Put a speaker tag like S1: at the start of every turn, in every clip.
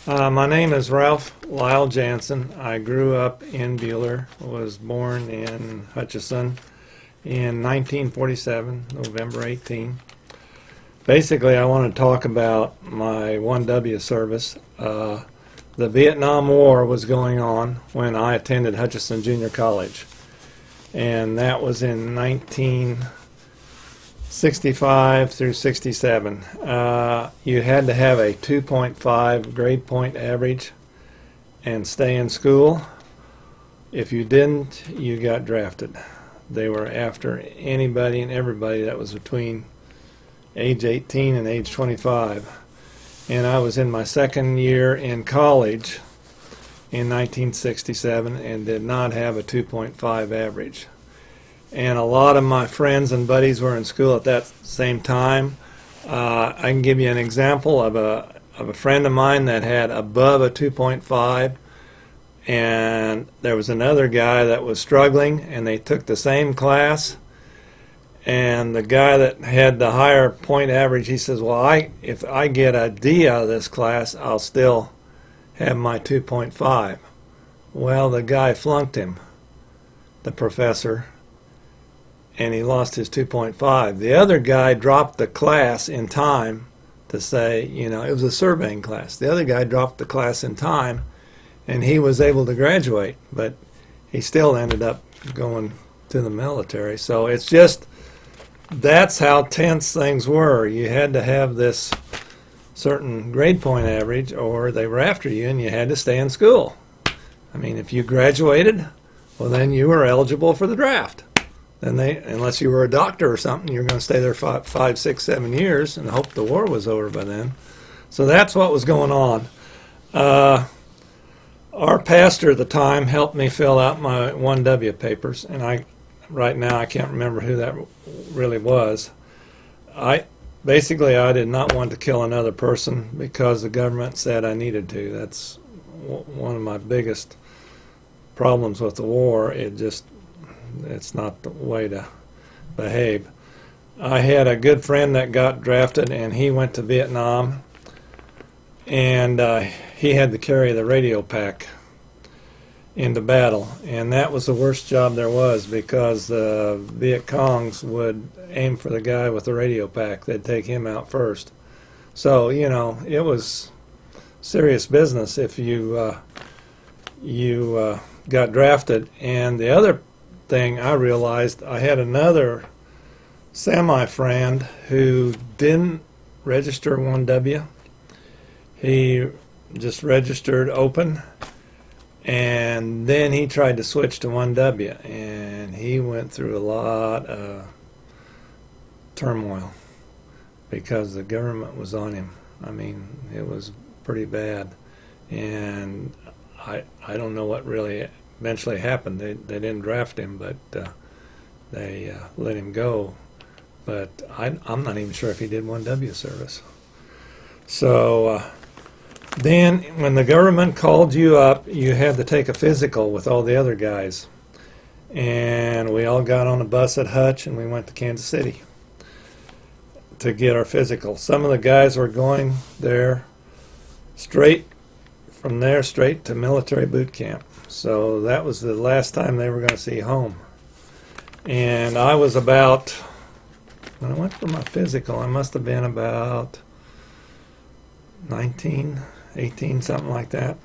S1: My name is Ralph Lyle Janzen. I grew up in Buhler, was born in Hutchinson in 1947, November 18. Basically, I want to talk about my 1W service. The Vietnam War was going on when I attended Hutchinson Junior College, and that was in 1965 through 67. You had to have a 2.5 grade point average and stay in school. If you didn't, you got drafted. They were after anybody and everybody that was between age 18 and age 25. And I was in my second year in college in 1967 and did not have a 2.5 average. And a lot of my friends and buddies were in school at that same time. I can give you an example of a friend of mine that had above a 2.5, and there was another guy that was struggling, and they took the same class. And the guy that had the higher point average, he says, well, if I get a D out of this class, I'll still have my 2.5. Well, the guy flunked him, the professor, and he lost his 2.5. The other guy dropped the class in time to say, it was a surveying class. The other guy dropped the class in time, and he was able to graduate, but he still ended up going to the military. So it's just, that's how tense things were. You had to have this certain grade point average, or they were after you, and you had to stay in school. I mean, if you graduated, well, then you were eligible for the draft. Then unless you were a doctor or something, you're going to stay there 5, 6, 7 years and hope the war was over by then. So that's what was going on. Our pastor at the time helped me fill out my 1W papers, and right now I can't remember who that really was. I did not want to kill another person because the government said I needed to. That's one of my biggest problems with the war. It's not the way to behave. I had a good friend that got drafted, and he went to Vietnam, and he had to carry the radio pack into battle, and that was the worst job there was because the Viet Congs would aim for the guy with the radio pack. They'd take him out first. So, it was serious business if you got drafted. And the other thing I realized, I had another semi-friend who didn't register 1W. He just registered open, and then he tried to switch to 1W, and he went through a lot of turmoil because the government was on him. I mean, it was pretty bad, and I don't know what really eventually happened. They didn't draft him, but they let him go. But I'm not even sure if he did 1W service. So then when the government called you up, you had to take a physical with all the other guys. And we all got on a bus at Hutch, and we went to Kansas City to get our physical. Some of the guys were going there straight to military boot camp. So that was the last time they were going to see home. And I was about, when I went for my physical, I must have been about 19, 18, something like that.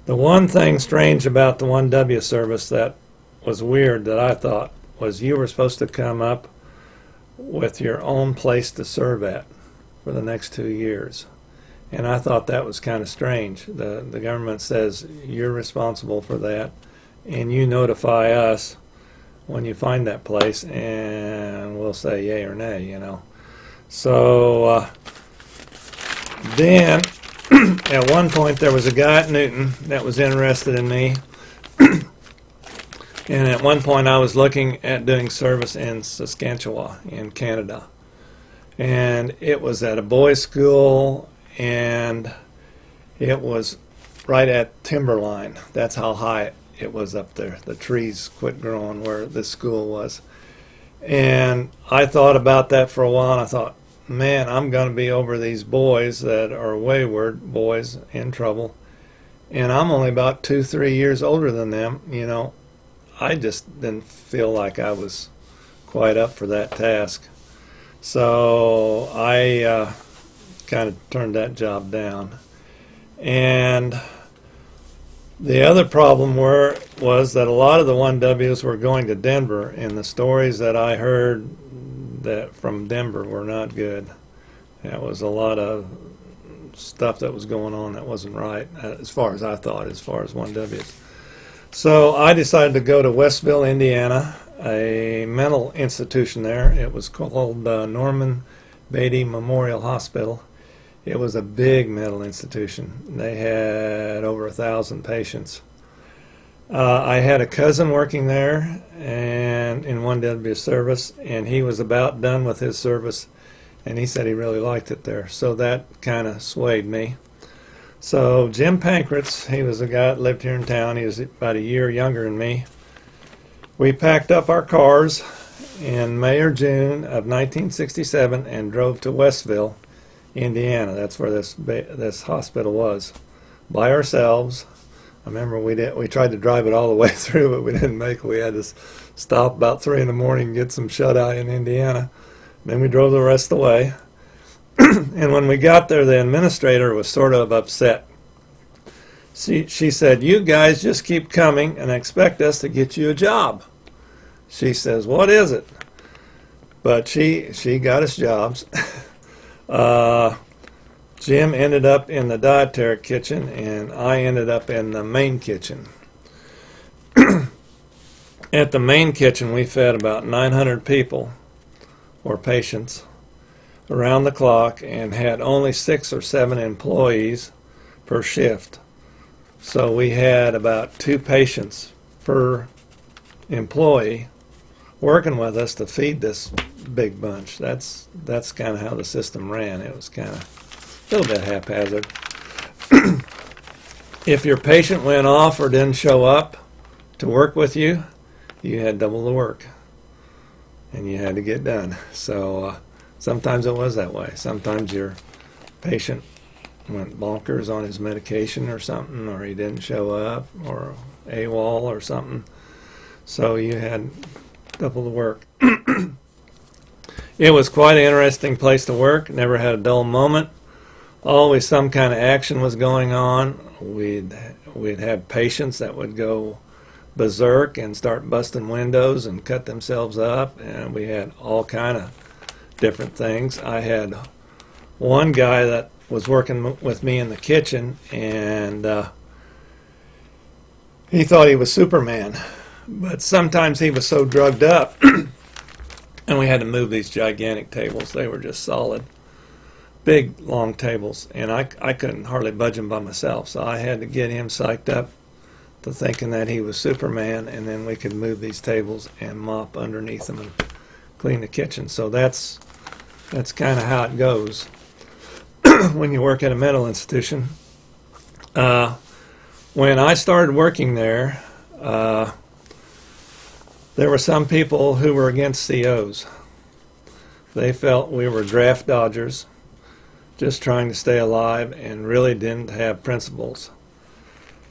S1: The one thing strange about the 1W service that was weird that I thought was you were supposed to come up with your own place to serve at for the next 2 years. And I thought that was kind of strange. The government says you're responsible for that, and you notify us when you find that place, and we'll say yay or nay, So then at one point there was a guy at Newton that was interested in me. And at one point I was looking at doing service in Saskatchewan in Canada. And it was at a boys' school, and it was right at timberline. That's how high it was up there. The trees quit growing where this school was. And I thought about that for a while, and I thought, man, I'm going to be over these boys that are wayward, boys in trouble, and I'm only about 2-3 years older than them. I just didn't feel like I was quite up for that task. So I kind of turned that job down. And the other problem was that a lot of the 1Ws were going to Denver, and the stories that I heard that from Denver were not good. There was a lot of stuff that was going on that wasn't right, as far as I thought, as far as 1Ws. So I decided to go to Westville, Indiana, a mental institution there. It was called Norman Beatty Memorial Hospital. It was a big mental institution. They had over 1,000 patients. I had a cousin working there and in 1W service, and he was about done with his service, and he said he really liked it there. So that kind of swayed me. So Jim Pankratz, he was a guy that lived here in town. He was about a year younger than me. We packed up our cars in May or June of 1967 and drove to Westville, Indiana. That's where this hospital was, by ourselves. I remember we tried to drive it all the way through, but we didn't make it. We had to stop about 3 in the morning and get some shut-eye in Indiana. Then we drove the rest of the way. And when we got there, the administrator was sort of upset. She said, "You guys just keep coming and expect us to get you a job." She says, "What is it?" But she got us jobs. Jim ended up in the dietary kitchen, and I ended up in the main kitchen. At the main kitchen, we fed about 900 people, or patients, around the clock, and had only 6 or 7 employees per shift. So we had about 2 patients per employee working with us to feed this big bunch. That's kind of how the system ran. It was kind of a little bit haphazard. If your patient went off or didn't show up to work with you, you had double the work, and you had to get done. So sometimes it was that way. Sometimes your patient went bonkers on his medication or something, or he didn't show up, or AWOL or something. So you had double the work. It was quite an interesting place to work. Never had a dull moment. Always some kind of action was going on. We'd have patients that would go berserk and start busting windows and cut themselves up, and we had all kind of different things. I had one guy that was working with me in the kitchen, and he thought he was Superman, but sometimes he was so drugged up and we had to move these gigantic tables. They were just solid, big, long tables, and I couldn't hardly budge them by myself, so I had to get him psyched up to thinking that he was Superman, and then we could move these tables and mop underneath them and clean the kitchen. So that's kind of how it goes when you work at a mental institution. When I started working there, there were some people who were against COs. They felt we were draft dodgers, just trying to stay alive, and really didn't have principles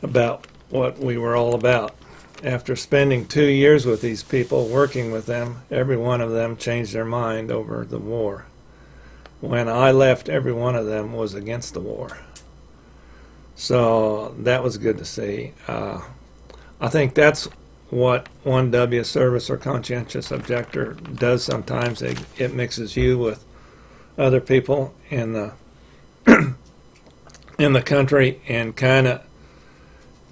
S1: about what we were all about. After spending 2 years with these people, working with them, every one of them changed their mind over the war. When I left, every one of them was against the war. So that was good to see. I think that's what 1W service or conscientious objector does sometimes. It mixes you with other people in the in the country and kind of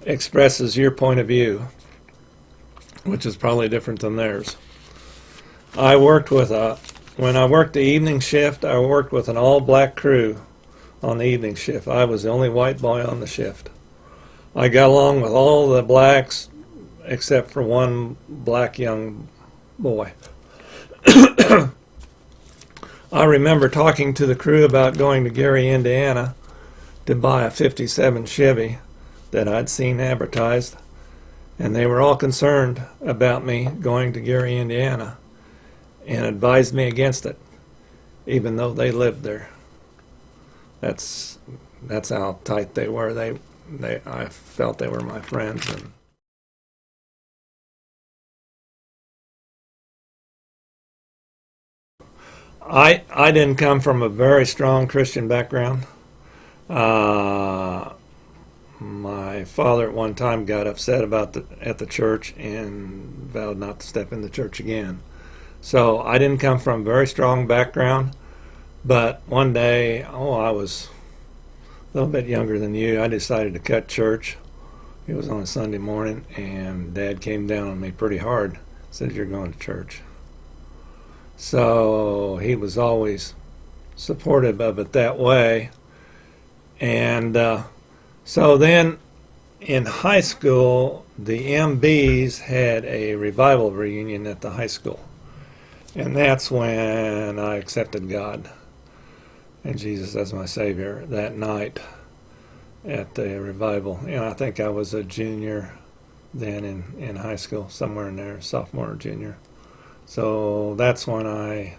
S1: expresses your point of view, which is probably different than theirs. I worked with when I worked the evening shift, I worked with an all-black crew on the evening shift. I was the only white boy on the shift. I got along with all the blacks except for one black young boy. I remember talking to the crew about going to Gary, Indiana to buy a 57 Chevy that I'd seen advertised, and they were all concerned about me going to Gary, Indiana, and advised me against it. even though they lived there. That's how tight they were. I felt they were my friends. And I didn't come from a very strong Christian background. My father at one time got upset at the church and vowed not to step in the church again. So I didn't come from a very strong background, but one day, I was a little bit younger than you, I decided to cut church. It was on a Sunday morning, and Dad came down on me pretty hard, said, "You're going to church." So he was always supportive of it that way. And so then in high school, the MBs had a revival reunion at the high school. And that's when I accepted God and Jesus as my Savior that night at the revival. And I think I was a junior then in high school, somewhere in there, sophomore or junior. So that's when I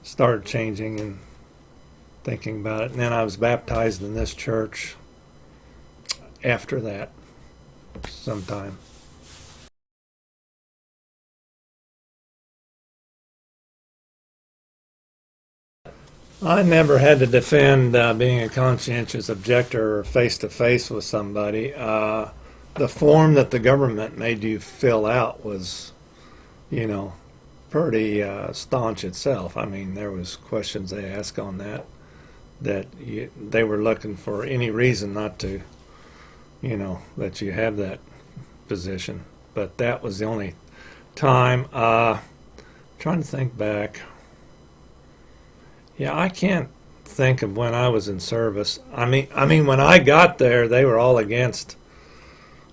S1: started changing and thinking about it. And then I was baptized in this church after that sometime. I never had to defend being a conscientious objector or face-to-face with somebody. The form that the government made you fill out was, pretty staunch itself. I mean, there was questions they asked on that they were looking for any reason not to, that you have that position. But that was the only time. Trying to think back. Yeah, I can't think of when I was in service. I mean, when I got there, they were all against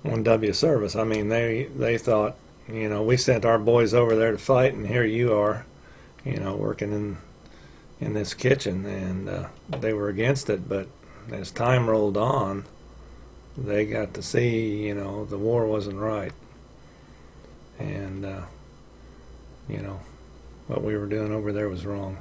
S1: 1W service. I mean, they thought, we sent our boys over there to fight, and here you are, working in this kitchen, and they were against it. But as time rolled on, they got to see, the war wasn't right, and what we were doing over there was wrong.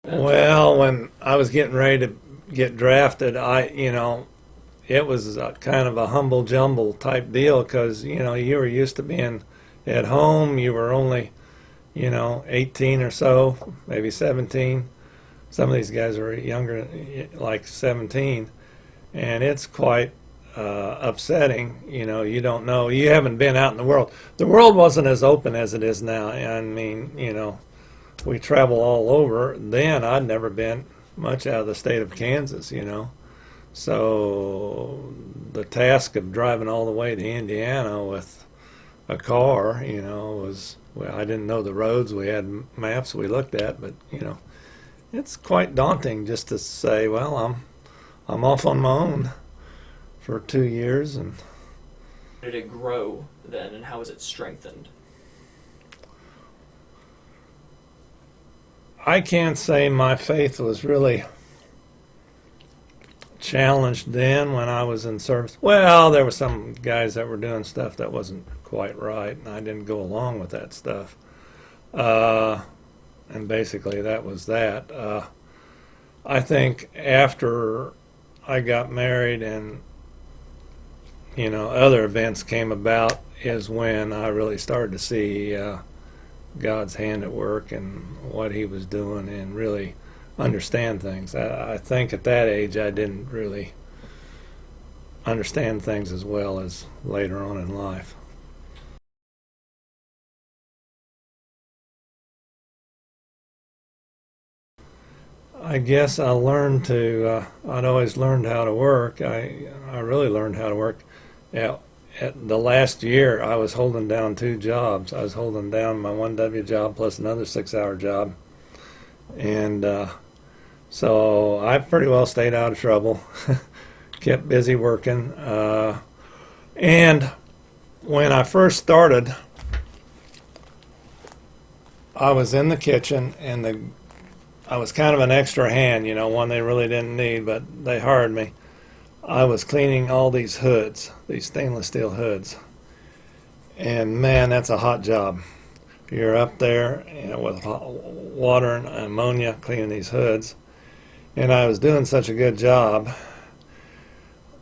S1: Well, when I was getting ready to get drafted, it was kind of a humble jumble type deal because, you were used to being at home. You were only, 18 or so, maybe 17. Some of these guys were younger, like 17. And it's quite upsetting. You don't know. You haven't been out in the world. The world wasn't as open as it is now. I mean, we travel all over. Then I'd never been much out of the state of Kansas, So the task of driving all the way to Indiana with a car, was, well, I didn't know the roads. We had maps we looked at, but, it's quite daunting just to say, well, I'm off on my own for 2 years. And
S2: how did it grow then, and how was it strengthened?
S1: I can't say my faith was really challenged then when I was in service. Well, there were some guys that were doing stuff that wasn't quite right, and I didn't go along with that stuff. And basically that was that. I think after I got married and, other events came about is when I really started to see God's hand at work and what he was doing and really understand things. I think at that age I didn't really understand things as well as later on in life. I guess I learned I'd always learned how to work. I really learned how to work. At the last year, I was holding down 2 jobs. I was holding down my 1W job plus another 6-hour job. And so I pretty well stayed out of trouble, kept busy working. And when I first started, I was in the kitchen, and I was kind of an extra hand, one they really didn't need, but they hired me. I was cleaning all these hoods, these stainless steel hoods. And man, that's a hot job. You're up there, with hot water and ammonia cleaning these hoods. And I was doing such a good job,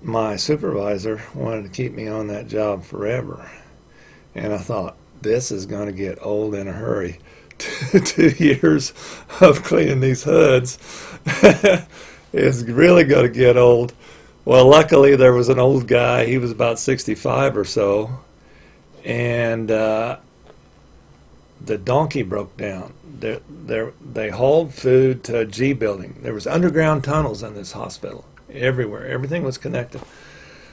S1: my supervisor wanted to keep me on that job forever. And I thought, this is going to get old in a hurry. 2 years of cleaning these hoods is really going to get old. Well, luckily there was an old guy. He was about 65 or so. And the donkey broke down. They hauled food to a G building. There was underground tunnels in this hospital everywhere. Everything was connected.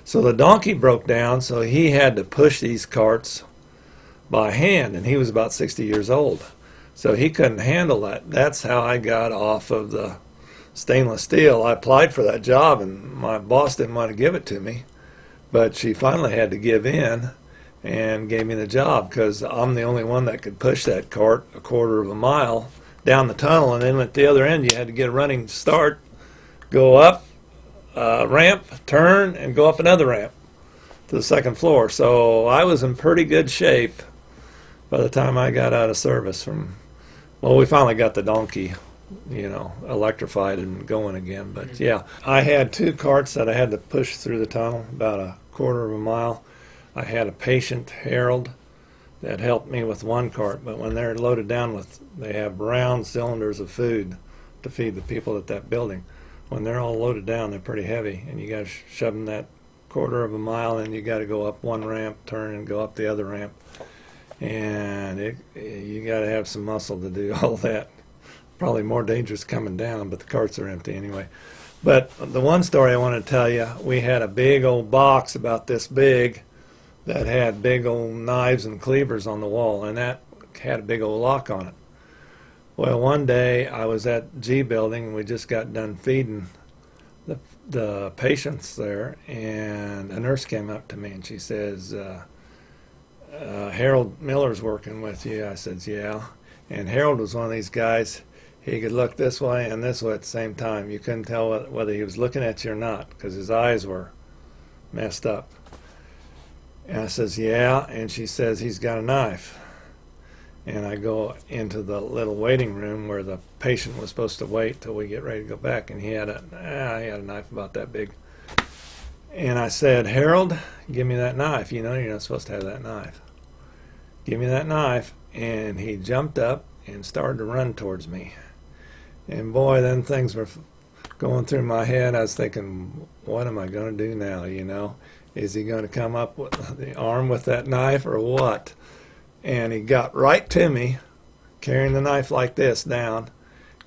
S1: So the donkey broke down, so he had to push these carts by hand, and he was about 60 years old. So he couldn't handle that. That's how I got off of the stainless steel. I applied for that job, and my boss didn't want to give it to me, but she finally had to give in and gave me the job because I'm the only one that could push that cart a quarter of a mile down the tunnel, and then at the other end you had to get a running start, go up ramp, turn, and go up another ramp to the second floor. So I was in pretty good shape by the time I got out of service. Well, we finally got the donkey, electrified and going again. But yeah, I had 2 carts that I had to push through the tunnel, about a quarter of a mile. I had a patient, Harold, that helped me with 1 cart, but when they're loaded down they have round cylinders of food to feed the people at that building. When they're all loaded down, they're pretty heavy, and you got to shove them that quarter of a mile, and you got to go up one ramp, turn, and go up the other ramp. And you got to have some muscle to do all that. Probably more dangerous coming down, but the carts are empty anyway. But the one story I want to tell you, we had a big old box about this big that had big old knives and cleavers on the wall, and that had a big old lock on it. Well, one day I was at G building, and we just got done feeding the patients there, and a nurse came up to me and she says, Harold Miller's working with you. I said, yeah. And Harold was one of these guys, he could look this way and this way at the same time. You couldn't tell whether he was looking at you or not because his eyes were messed up. And I says, yeah. And she says, he's got a knife. And I go into the little waiting room where the patient was supposed to wait till we get ready to go back, and he had a knife about that big. And I said, Harold, give me that knife. You're not supposed to have that knife. Give me that knife. And he jumped up and started to run towards me. And boy, then things were going through my head. I was thinking, what am I going to do now, Is he going to come up with the arm with that knife or what? And he got right to me, carrying the knife like this down,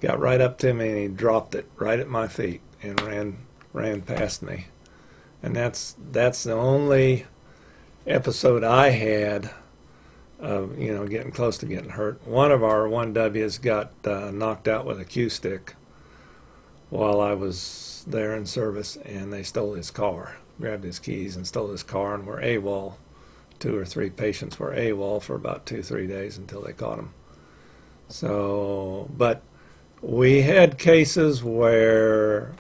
S1: got right up to me, and he dropped it right at my feet and ran past me. And that's the only episode I had of getting close to getting hurt. One of our 1Ws got knocked out with a cue stick while I was there in service, and they stole his car, grabbed his keys and stole his car, and were AWOL. 2 or 3 patients were AWOL for about 2-3 days until they caught him. So, but we had cases where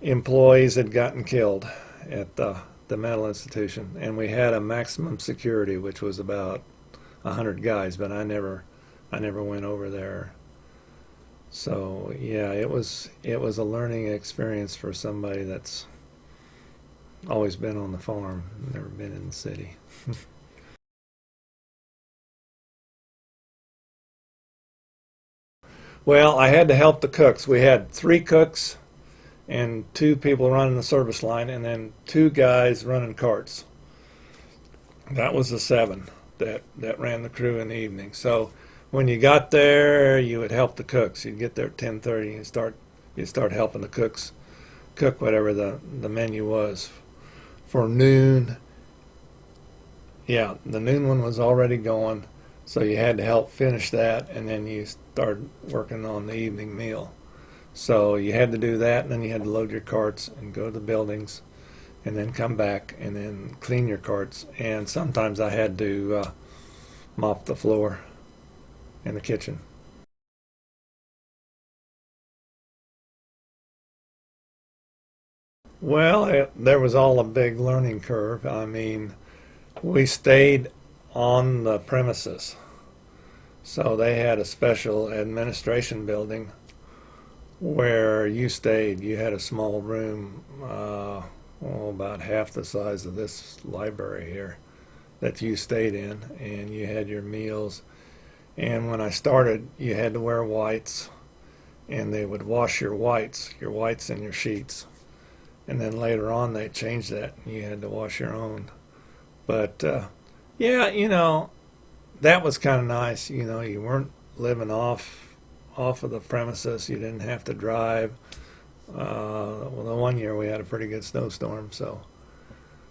S1: employees had gotten killed at the mental institution, and we had a maximum security, which was about 100 guys, but I never went over there. So yeah, it was a learning experience for somebody that's always been on the farm, never been in the city. Well, I had to help the cooks. We had 3 cooks and 2 people running the service line, and then 2 guys running carts. That was the 7 that ran the crew in the evening. So when you got there, you would help the cooks. You'd get there at 10:30 and you'd start helping the cooks cook whatever the menu was for noon. Yeah, the noon one was already going, so you had to help finish that, and then you started working on the evening meal. So you had to do that, and then you had to load your carts and go to the buildings, and then come back and then clean your carts. And sometimes I had to mop the floor in the kitchen. Well, there was all a big learning curve. I mean, we stayed on the premises. So they had a special administration building where you stayed. You had a small room, about half the size of this library here, that you stayed in, and you had your meals. And when I started, you had to wear whites, and they would wash your whites and your sheets. And then later on, they changed that, and you had to wash your own. But yeah, that was kind of nice. You weren't living off of the premises. You didn't have to drive. Well, the one year we had a pretty good snowstorm, so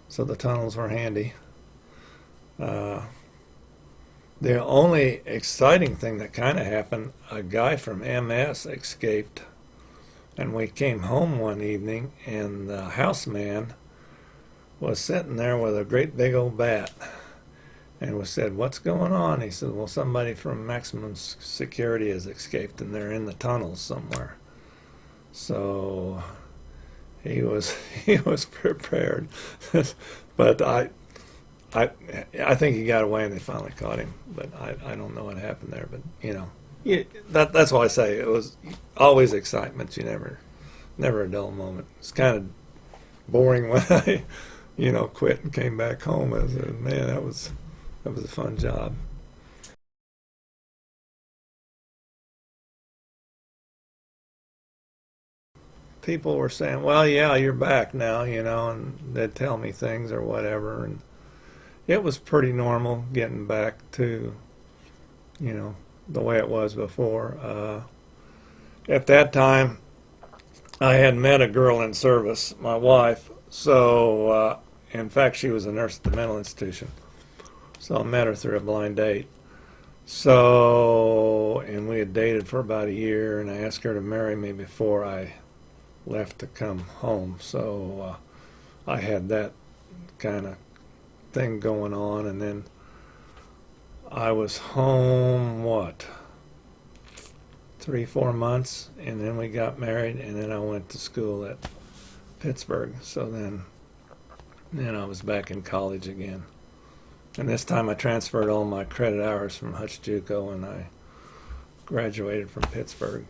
S1: the tunnels were handy. The only exciting thing that kind of happened, a guy from MS escaped, and we came home one evening, and the houseman was sitting there with a great big old bat. And we said, "What's going on?" He said, "Well, somebody from maximum security has escaped, and they're in the tunnels somewhere." So he was prepared, but I think he got away and they finally caught him. But I don't know what happened there. But that's why I say it was always excitement. You never a dull moment. It's kind of boring when I quit and came back home. I said, man, that was a fun job. People were saying, "Well, yeah, you're back now," and they'd tell me things or whatever, and it was pretty normal getting back to, the way it was before. At that time, I had met a girl in service, my wife. So, in fact, she was a nurse at the mental institution. So I met her through a blind date. So, and we had dated for about a year, and I asked her to marry me before I left to come home. So I had that kind of thing going on, and then I was home 3-4 months, and then we got married, and then I went to school at Pittsburgh. So then I was back in college again, and this time I transferred all my credit hours from Hutch JUCO, and I graduated from Pittsburgh.